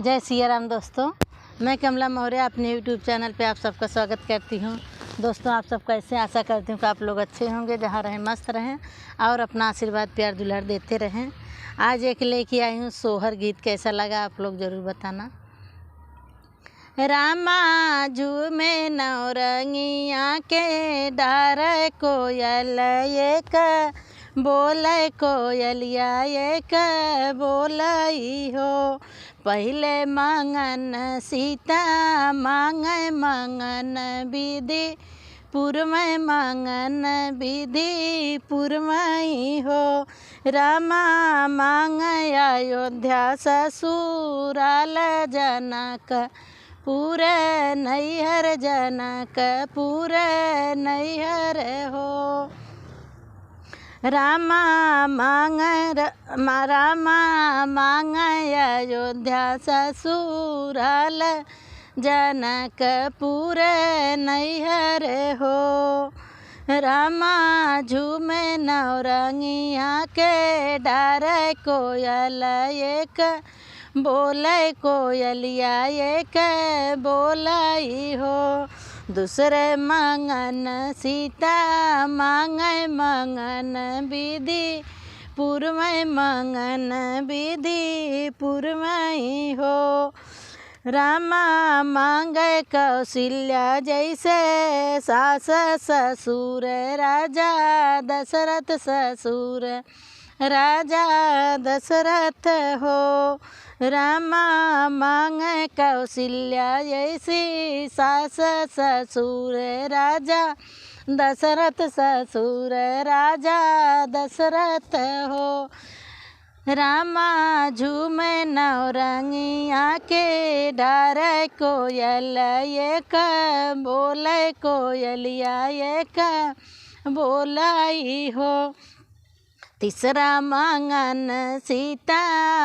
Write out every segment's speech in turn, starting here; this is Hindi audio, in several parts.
जय सिया राम दोस्तों, मैं कमला मौर्य अपने यूट्यूब चैनल पे आप सबका स्वागत करती हूँ। दोस्तों, आप सब कैसे? आशा करती हूँ कि आप लोग अच्छे होंगे, जहाँ रहें मस्त रहें और अपना आशीर्वाद प्यार दुलार देते रहें। आज एक लेके आई हूँ सोहर गीत, कैसा लगा आप लोग ज़रूर बताना। रामा जू में नौरंगिया के डार कोयल एक बोल कोयलिया एक बोलई हो। पहले मांगन सीता मांगे मांगन विधि पुरमय मांगन विधि पुरमई हो। रामा मांग अयोध्या ससुराल जनक पूरे नैहर जनक पूरे नैहर हो। रामा मांग अयोध्या ससुराल जनक पूरे नैहर हो। रामा झूमे नौरंगिया के डार कोयल एक बोले कोयलिया एक बोलई हो। दूसरे मांगन सीता मांगे मांगन विधि पुरमय मांगन विधि पुरमई हो। रामा मांगे कौशल्या जैसे सास ससुर राजा दशरथ ससुर राजा दशरथ हो। रामा मांग कौशल्या जैसी सास ससुर राजा दशरथ ससुर राजा दशरथ हो। रामा झूमे नौरंगिया के डार कोयल एक बोले कोयलिया एक बोलई हो। तीसरा मांगन सीता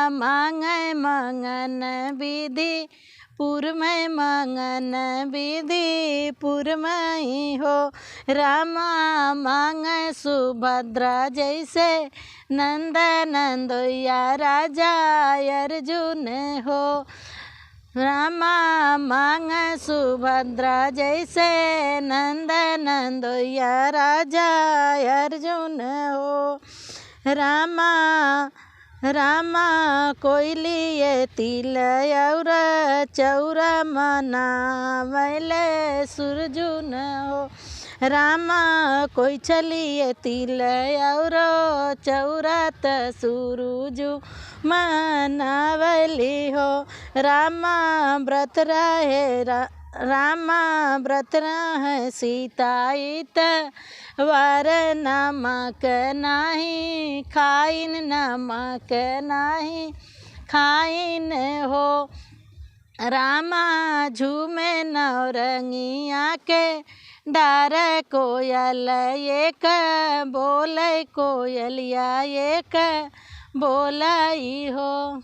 मांगे मांगन विधि पुरमय मांगन विधि पुरमई हो। रामा मांग सुभद्रा जैसे नंद नंदोया राजा अर्जुन हो। रामा मांग सुभद्रा जैसे नंद नंदोया राजा अर्जुन हो। रामा कोयलिए तिल और चौरा मनावले सुरजुन हो। रामा कोई चलिए तिल और चौरात सूरजु मनावली हो। रामा व्रत रहे सीताइत वार नमक नाही खाइन नमक नाही खाइन हो। रामा झूमे नौरंगिया के डार कोयल एक बोले कोयलिया एक बोलई हो।